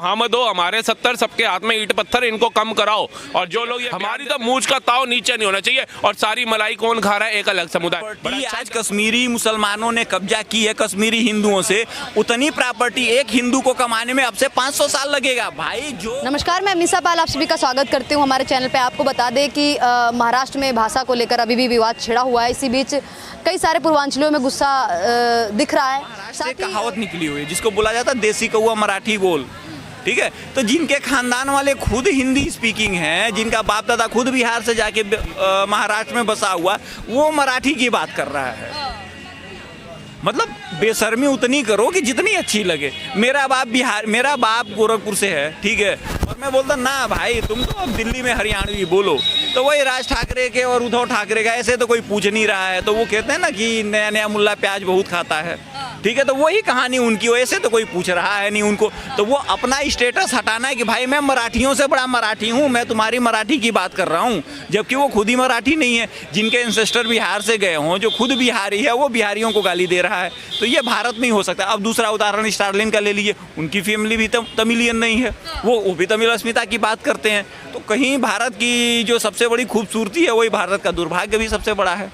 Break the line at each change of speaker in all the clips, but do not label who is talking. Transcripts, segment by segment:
हम दो हमारे 70 सबके हाथ में ईंट पत्थर, इनको कम कराओ। और जो लोग हमारी तो मूंछ का ताव नीचे नहीं होना चाहिए। और सारी मलाई कौन खा रहा है? एक अलग समुदाय।
आज कश्मीरी मुसलमानों ने कब्जा की है कश्मीरी हिंदुओं से, उतनी प्रॉपर्टी एक हिंदू को कमाने में अब से 500 साल लगेगा भाई। जो
नमस्कार, मैं अमीसा पाल आप सभी का स्वागत करती हूँ हमारे चैनल पे। आपको बता दें कि महाराष्ट्र में भाषा को लेकर अभी भी विवाद छिड़ा हुआ है। इसी बीच कई सारे पूर्वांचलियों में गुस्सा दिख रहा है।
साथ कहावत निकली हुई है जिसको बोला जाता है देसी कौवा मराठी बोल, ठीक है। तो जिनके खानदान वाले खुद हिंदी स्पीकिंग हैं, जिनका बाप दादा खुद बिहार से जाके महाराष्ट्र में बसा हुआ, वो मराठी की बात कर रहा है। मतलब बेशर्मी उतनी करो कि जितनी अच्छी लगे। मेरा बाप गोरखपुर से है, ठीक है, और मैं बोलता ना भाई तुम तो अब दिल्ली में हरियाणवी बोलो, तो वही राज ठाकरे के और उद्धव ठाकरे का ऐसे तो कोई पूछ नहीं रहा है। तो वो कहते हैं ना कि नया नया मुल्ला प्याज बहुत खाता है, ठीक है। तो वही कहानी उनकी, वैसे तो कोई पूछ रहा है नहीं उनको। तो वो अपना स्टेटस हटाना है कि भाई मैं मराठियों से बड़ा मराठी हूँ, मैं तुम्हारी मराठी की बात कर रहा हूँ, जबकि वो खुद ही मराठी नहीं है। जिनके एंसेस्टर बिहार से गए हों, जो खुद बिहारी है, वो बिहारियों को गाली दे रहा है। तो ये भारत में ही हो सकता है। अब दूसरा उदाहरण स्टारलिन का ले लीजिए, उनकी फैमिली भी तमिलियन नहीं है, वो भी तमिल अस्मिता की बात करते हैं। तो कहीं भारत की जो सबसे बड़ी खूबसूरती है वही भारत का दुर्भाग्य भी सबसे बड़ा है।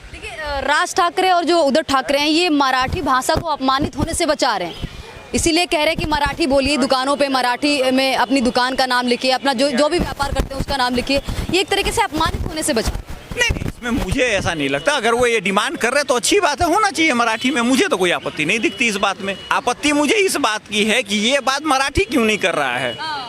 राज ठाकरे और जो उद्धव ठाकरे हैं, ये मराठी भाषा को अपमानित होने से बचा रहे हैं। इसीलिए कह रहे हैं कि मराठी बोलिए, दुकानों पे मराठी में अपनी दुकान का नाम लिखिए, अपना जो भी व्यापार करते हैं उसका नाम लिखिए। ये एक तरीके से अपमानित होने से बचा।
नहीं, इसमें मुझे ऐसा नहीं लगता। अगर वो ये डिमांड कर रहे तो अच्छी बात है, होना चाहिए मराठी में। मुझे तो कोई आपत्ति नहीं दिखती इस बात में। आपत्ति मुझे इस बात की है कि ये बात मराठी क्यों नहीं कर रहा है।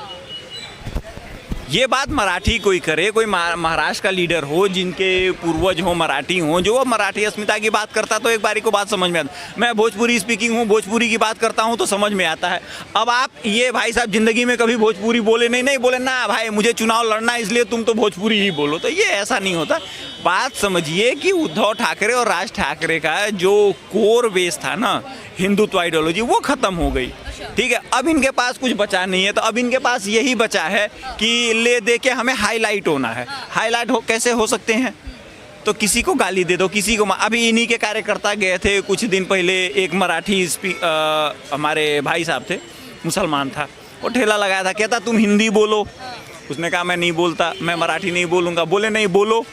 ये बात मराठी कोई करे, कोई महाराष्ट्र का लीडर हो, जिनके पूर्वज हो मराठी हो, जो मराठी अस्मिता की बात करता तो एक बारी को बात समझ में आता। मैं भोजपुरी स्पीकिंग हूँ, भोजपुरी की बात करता हूँ तो समझ में आता है। अब आप ये भाई साहब जिंदगी में कभी भोजपुरी बोले नहीं बोले ना भाई मुझे चुनाव लड़ना इसलिए तुम तो भोजपुरी ही बोलो, तो ये ऐसा नहीं होता। बात समझिए कि उद्धव ठाकरे और राज ठाकरे का जो कोर बेस था ना, हिंदुत्व आइडियोलॉजी, वो खत्म हो गई, ठीक है। अब इनके पास कुछ बचा नहीं है। तो अब इनके पास यही बचा है कि ले दे के हमें हाईलाइट होना है। हाईलाइट कैसे हो सकते हैं? तो किसी को गाली दे दो, किसी को। अभी इन्हीं के कार्यकर्ता गए थे कुछ दिन पहले, एक मराठी हमारे भाई साहब थे, मुसलमान था, वो ठेला लगाया था, कहता तुम हिंदी बोलो। उसने कहा मैं नहीं बोलता, मैं मराठी नहीं बोलूँगा। बोले नहीं बोलो,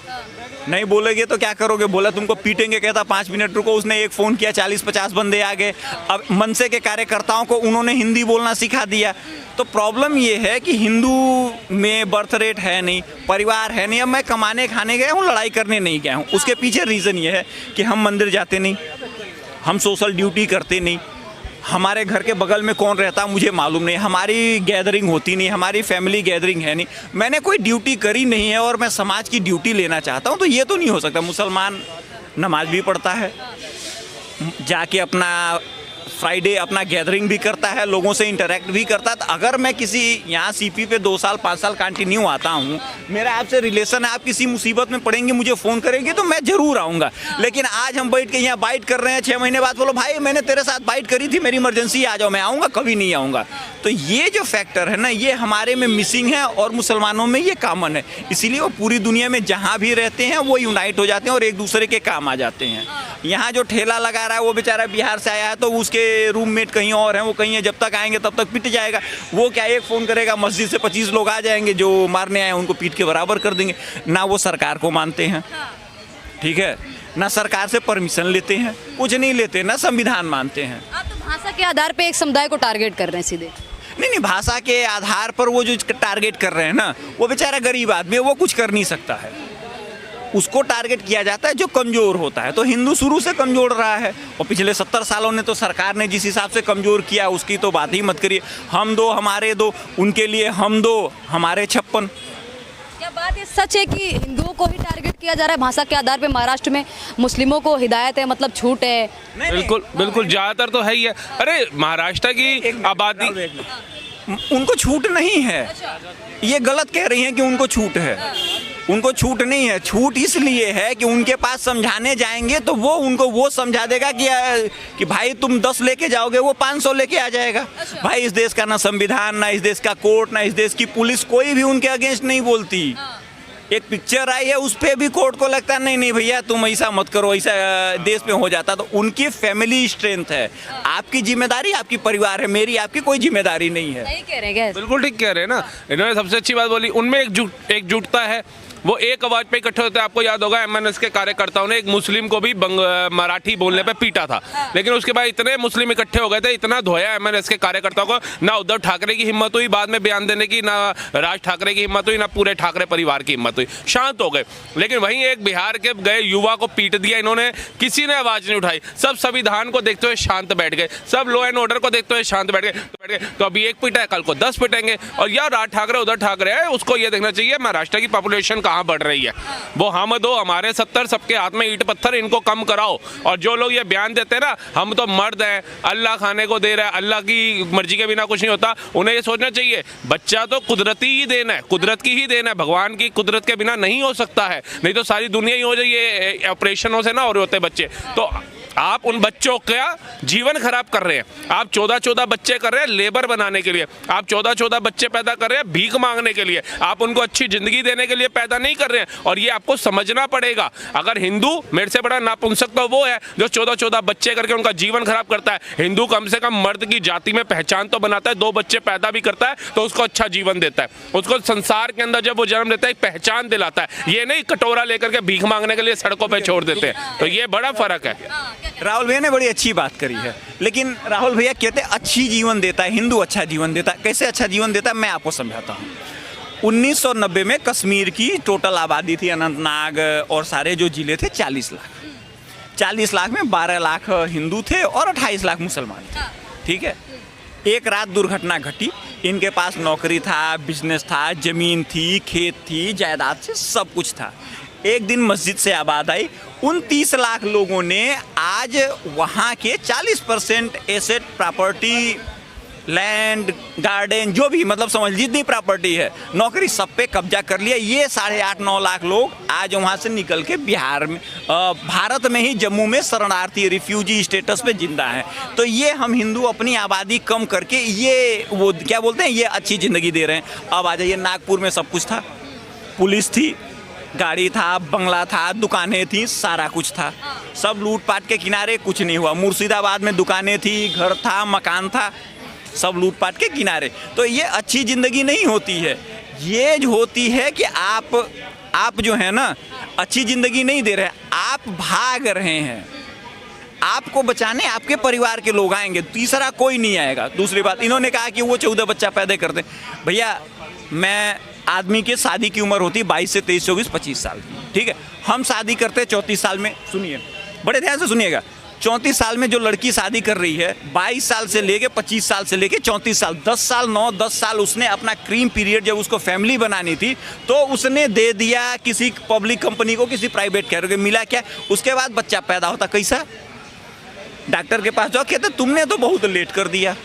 नहीं बोलेगे तो क्या करोगे? बोला तुमको पीटेंगे। कहता 5 मिनट रुको। उसने एक फ़ोन किया, 40-50 बंदे आ गए। अब मनसे के कार्यकर्ताओं को उन्होंने हिंदी बोलना सिखा दिया। तो प्रॉब्लम ये है कि हिंदू में बर्थ रेट है नहीं, परिवार है नहीं। अब मैं कमाने खाने गया हूँ, लड़ाई करने नहीं गया हूँ। उसके पीछे रीज़न ये है कि हम मंदिर जाते नहीं, हम सोशल ड्यूटी करते नहीं, हमारे घर के बगल में कौन रहता मुझे मालूम नहीं, हमारी गैदरिंग होती नहीं, हमारी फैमिली गैदरिंग है नहीं, मैंने कोई ड्यूटी करी नहीं है और मैं समाज की ड्यूटी लेना चाहता हूँ। तो ये तो नहीं हो सकता। मुसलमान नमाज भी पढ़ता है, जाके अपना फ्राइडे अपना गैदरिंग भी करता है, लोगों से इंटरेक्ट भी करता है। तो अगर मैं किसी यहाँ सीपी पे 2 साल 5 साल कंटिन्यू आता हूँ, मेरा आपसे रिलेशन है, आप किसी मुसीबत में पड़ेंगे मुझे फ़ोन करेंगे तो मैं ज़रूर आऊँगा। लेकिन आज हम बैठ के यहाँ बाइट कर रहे हैं, 6 महीने बाद बोलो भाई मैंने तेरे साथ बाइट करी थी, मेरी इमरजेंसी आ जाओ, मैं आऊँगा, कभी नहीं आऊँगा। तो ये जो फैक्टर है ना, ये हमारे में मिसिंग है और मुसलमानों में ये कॉमन है। इसीलिए वो पूरी दुनिया में जहाँ भी रहते हैं वो यूनाइट हो जाते हैं और एक दूसरे के काम आ जाते हैं। यहाँ जो ठेला लगा रहा है वो बेचारा बिहार से आया है, तो उसके रूममेट कहीं और हैं, वो कहीं है, जब तक आएंगे तब तक पिट जाएगा। वो क्या एक फ़ोन करेगा, मस्जिद से 25 लोग आ जाएंगे जो मारने आए उनको पीट के बराबर कर देंगे। ना वो सरकार को मानते हैं, ठीक है, ना सरकार से परमिशन लेते हैं, कुछ नहीं लेते, ना संविधान मानते हैं।
आप तो भाषा के आधार पे एक समुदाय को टारगेट कर रहे हैं सीधे।
नहीं, भाषा के आधार पर वो जो टारगेट कर रहे हैं ना, वो बेचारा गरीब आदमी है, वो कुछ कर नहीं सकता है। उसको टारगेट किया जाता है जो कमज़ोर होता है। तो हिंदू शुरू से कमज़ोर रहा है और पिछले 70 सालों ने तो सरकार ने जिस हिसाब से कमज़ोर किया उसकी तो बात ही मत करिए। हम दो हमारे दो, उनके लिए हम दो हमारे 56।
क्या बात ये सच है कि हिंदुओं को ही टारगेट किया जा रहा है भाषा के आधार पे? महाराष्ट्र में मुस्लिमों को हिदायत है, मतलब छूट है?
बिल्कुल ज़्यादातर तो है ही है। अरे महाराष्ट्र की आबादी,
उनको छूट नहीं है। ये गलत कह रही हैं कि उनको छूट है। उनको छूट नहीं है। छूट इसलिए है कि उनके पास समझाने जाएंगे तो वो उनको वो समझा देगा कि भाई तुम 10 लेके जाओगे, वो 500 लेके आ जाएगा। भाई इस देश का ना संविधान, ना इस देश का कोर्ट, ना इस देश की पुलिस, कोई भी उनके अगेंस्ट नहीं बोलती। एक पिक्चर आई है, उस पर भी कोर्ट को लगता है नहीं नहीं भैया तुम ऐसा मत करो, ऐसा देश में हो जाता। तो उनकी फैमिली स्ट्रेंथ है, आपकी जिम्मेदारी आपकी परिवार है, मेरी आपकी कोई जिम्मेदारी नहीं है।
सही कह रहे हैं,
बिल्कुल ठीक कह रहे हैं ना, इन्होंने सबसे अच्छी बात बोली। उनमें एकजुटता है, वो एक आवाज पे इकट्ठे होते हैं। आपको याद होगा एमएनएस के कार्यकर्ताओं ने एक मुस्लिम को भी मराठी बोलने पे पीटा था, लेकिन उसके बाद इतने मुस्लिम इकट्ठे हो गए थे, इतना धोया एमएनएस के कार्यकर्ताओं को, ना उद्धव ठाकरे की हिम्मत हुई बाद में बयान देने की, ना राज ठाकरे की हिम्मत हुई, ना पूरे ठाकरे परिवार की हिम्मत हुई, शांत हो गए। लेकिन वहीं एक बिहार के गए युवा को पीट दिया इन्होंने, किसी ने आवाज नहीं उठाई, सब संविधान को देखते हुए शांत बैठ गए, सब लॉ एंड ऑर्डर को देखते हुए शांत बैठ गए। तो अभी एक पीटा है, कल को 10 पिटेंगे। और यार राज ठाकरे उद्धव ठाकरे है, उसको ये देखना चाहिए महाराष्ट्र की पॉपुलेशन कहाँ बढ़ रही है, वो हम दो हमारे 70 सबके हाथ में ईंट पत्थर, इनको कम कराओ। और जो लोग ये बयान देते हैं ना हम तो मर्द हैं, अल्लाह खाने को दे रहा है, अल्लाह की मर्जी के बिना कुछ नहीं होता, उन्हें ये सोचना चाहिए बच्चा तो कुदरती ही देन है, कुदरत की ही देन है, भगवान की कुदरत के बिना नहीं हो सकता है। नहीं तो सारी दुनिया ही हो जाए, ये ऑपरेशनों से ना हो रहे होते बच्चे। तो आप उन बच्चों का जीवन खराब कर रहे हैं। आप 14-14 बच्चे कर रहे हैं लेबर बनाने के लिए, आप 14-14 बच्चे पैदा कर रहे हैं भीख मांगने के लिए, आप उनको अच्छी जिंदगी देने के लिए पैदा नहीं कर रहे हैं। और ये आपको समझना पड़ेगा। अगर हिंदू मेरे से बड़ा नापुंसक तो वो है जो 14-14 बच्चे करके उनका जीवन खराब करता है। हिंदू कम से कम मर्द की जाति में पहचान तो बनाता है, 2 बच्चे पैदा भी करता है तो उसको अच्छा जीवन देता है, उसको संसार के अंदर जब वो जन्म देता है एक पहचान दिलाता है। ये नहीं कटोरा लेकर के भीख मांगने के लिए सड़कों पर छोड़ देते हैं। तो ये बड़ा फर्क है।
राहुल भैया ने बड़ी अच्छी बात करी है, लेकिन राहुल भैया कहते हैं अच्छी जीवन देता है, हिंदू अच्छा जीवन देता है। कैसे अच्छा जीवन देता है मैं आपको समझाता हूँ। 1990 में कश्मीर की टोटल आबादी थी, अनंतनाग और सारे जो जिले थे 40 लाख। 40 लाख में 12 लाख हिंदू थे और 28 लाख मुसलमान थे। ठीक है, एक रात दुर्घटना घटी, इनके पास नौकरी था, बिजनेस था, जमीन थी, खेत थी, जायदाद से सब कुछ था। एक दिन मस्जिद से आबाद आई, उन 30 लाख लोगों ने आज वहाँ के 40% एसेट प्रॉपर्टी, लैंड, गार्डन, जो भी मतलब समझ जितनी प्रॉपर्टी है, नौकरी, सब पे कब्जा कर लिया। ये 8.5-9 लाख लोग आज वहाँ से निकल के बिहार में, भारत में ही जम्मू में शरणार्थी रिफ्यूजी स्टेटस पे जिंदा हैं। तो ये हम हिंदू अपनी आबादी कम करके ये वो क्या बोलते हैं, ये अच्छी ज़िंदगी दे रहे हैं। अब आ जाइए, नागपुर में सब कुछ था, पुलिस थी, गाड़ी था, बंगला था, दुकानें थी, सारा कुछ था, सब लूटपाट के किनारे, कुछ नहीं हुआ। मुर्शिदाबाद में दुकानें थी, घर था, मकान था, सब लूटपाट के किनारे। तो ये अच्छी ज़िंदगी नहीं होती है। ये जो होती है कि आप जो है ना अच्छी ज़िंदगी नहीं दे रहे, आप भाग रहे हैं। आपको बचाने आपके परिवार के लोग आएंगे, तीसरा कोई नहीं आएगा। दूसरी बात, इन्होंने कहा कि वो 14 बच्चा पैदा करते। भैया, मैं आदमी के शादी की उम्र होती है 22 से 23, 24, 25 साल की। ठीक है, हम शादी करते हैं 34 साल में। सुनिए, बड़े ध्यान से सुनिएगा। 34 साल में जो लड़की शादी कर रही है, 22 साल से लेके 25 साल से लेके 34 साल, 10 साल 9-10 साल उसने अपना क्रीम पीरियड, जब उसको फैमिली बनानी थी तो उसने दे दिया किसी पब्लिक कंपनी को, किसी प्राइवेट कैरियर को। मिला क्या? उसके बाद बच्चा पैदा होता कैसा? डॉक्टर के पास जाओ, कहते तुमने तो बहुत लेट कर दिया,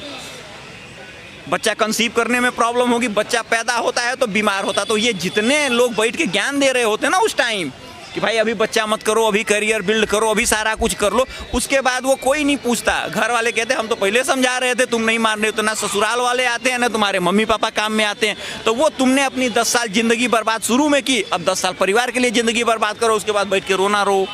बच्चा कंसीव करने में प्रॉब्लम होगी, बच्चा पैदा होता है तो बीमार होता। तो ये जितने लोग बैठ के ज्ञान दे रहे होते हैं ना उस टाइम कि भाई अभी बच्चा मत करो, अभी करियर बिल्ड करो, अभी सारा कुछ कर लो, उसके बाद वो कोई नहीं पूछता। घर वाले कहते हम तो पहले समझा रहे थे, तुम नहीं मान रहे हो। तो ना ससुराल वाले आते हैं ना तुम्हारे मम्मी पापा काम में आते हैं। तो वो तुमने अपनी 10 साल जिंदगी बर्बाद शुरू में की, अब 10 साल परिवार के लिए जिंदगी बर्बाद करो, उसके बाद बैठ के रोना रो।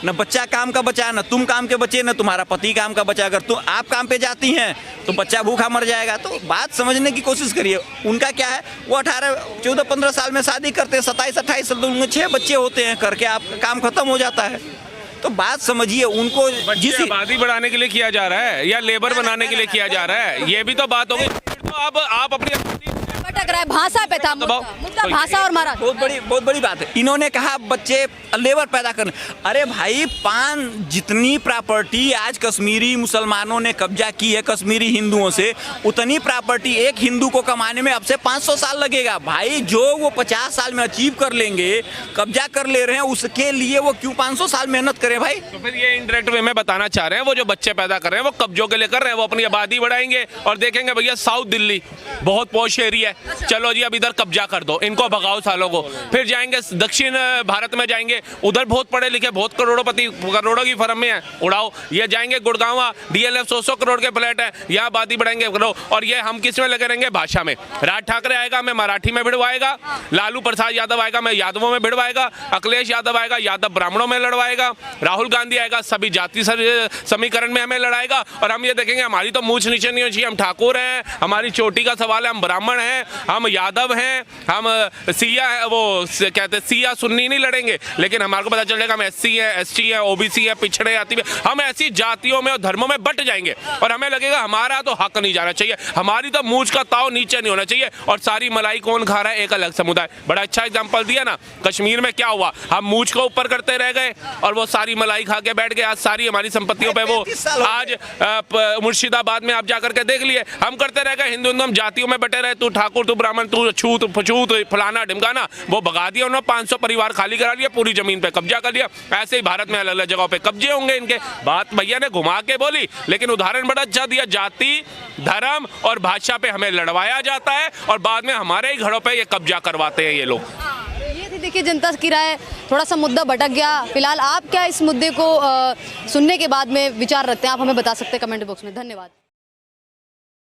न बच्चा काम का बचा, न तुम काम के बचे, न तुम्हारा पति काम का बचा। अगर तुम आप काम पे जाती हैं तो बच्चा भूखा मर जाएगा। तो बात समझने की कोशिश करिए। उनका क्या है, वो 18, 14, 15 साल में शादी करते हैं, 27, 28 साल तो उनके 6 बच्चे होते हैं, करके आप काम खत्म हो जाता है। तो बात समझिए, उनको
जिस आबादी बढ़ाने के लिए किया जा रहा है या लेबर बनाने के लिए किया जा रहा है, ये भी तो बात होगी। तो अब आप अपनी
भटक रहा है, भाषा पे था मुद्दा, भाषा और मराठी।
बहुत बड़ी बात है। इन्होंने कहा बच्चे लेबर पैदा करने। अरे भाई, जितनी प्रॉपर्टी आज कश्मीरी मुसलमानों ने कब्जा की है कश्मीरी हिंदुओं से, उतनी प्रॉपर्टी एक हिंदू को कमाने में अब से 500 साल लगेगा। भाई, जो वो 50 साल में अचीव कर लेंगे, कब्जा कर ले रहे हैं, उसके लिए वो क्यों 500 साल मेहनत करें भाई?
तो फिर ये इनडायरेक्ट वे में बताना चाह रहे हैं, वो जो बच्चे पैदा कर रहे हैं वो कब्जों के लिए कर रहे हैं, वो अपनी आबादी बढ़ाएंगे और देखेंगे भैया साउथ दिल्ली बहुत पॉश एरिया है, चलो जी अब इधर कब्जा कर दो, इनको भगाओ सालों को, फिर जाएंगे दक्षिण भारत में जाएंगे, उधर बहुत पढ़े लिखे बहुत करोड़ों की फर्म में है, उड़ाओ। ये जाएंगे गुड़गांव, DLF 100 करोड़ के फ्लैट है, यहाँ बाती बढ़ाएंगे करो। और ये हम किस में लगे रहेंगे? भाषा में। राज ठाकरे आएगा मैं मराठी में भिड़वाएगा, लालू प्रसाद यादव आएगा मैं यादवों में भिड़वाएगा, अखिलेश यादव आएगा यादव ब्राह्मणों में लड़वाएगा, राहुल गांधी आएगा सभी जाति समीकरण में हमें लड़ाएगा। और हम ये देखेंगे हमारी तो मूछ नीचे नहीं होनी चाहिए, हम ठाकुर हैं, हमारी चोटी का सवाल है, हम ब्राह्मण हैं, हम यादव हैं, हम सिया है, वो कहते सिया सुन्नी नहीं लड़ेंगे, लेकिन हमारे को पता चलेगा हम SC है, ST है, OBC है, पिछड़े जाति में, हम ऐसी जातियों में और धर्मों में बट जाएंगे और हमें लगेगा हमारा तो हक नहीं जाना चाहिए, हमारी तो मूछ का ताव नीचे नहीं होना चाहिए। और सारी मलाई कौन खा रहा है? एक अलग समुदाय। बड़ा अच्छा एग्जाम्पल दिया ना, कश्मीर में क्या हुआ, हम मूछ को ऊपर करते रह गए और वो सारी मलाई खा के बैठ गए। आज सारी हमारी संपत्तियों पे वो आज मुर्शिदाबाद में आप जाकर के देख लिए, हम करते रह गए, हिंदू हम जातियों में बटे रहे, तू ठाकुर, तू ब्राह्मण, तू छूत फछूत फलाना ढिमकाना, वो भगा दिया उन्होंने, 500 परिवार खाली करा लिया, पूरी जमीन पे कब्जा कर लिया। ऐसे ही भारत में अलग अलग जगहों पे कब्जे होंगे इनके। बात भैया ने घुमा के बोली, लेकिन उदाहरण बड़ा अच्छा दिया, जाति धर्म और भाषा पे हमें लड़वाया जाता है और बाद में हमारे ही घरों पे ये कब्जा करवाते हैं ये लोग।
ये थी देखिए जनता की राय, थोड़ा सा मुद्दा भटक गया। फिलहाल आप क्या इस मुद्दे को सुनने के बाद में विचार रखते हैं, आप हमें बता सकते हैं कमेंट बॉक्स में। धन्यवाद।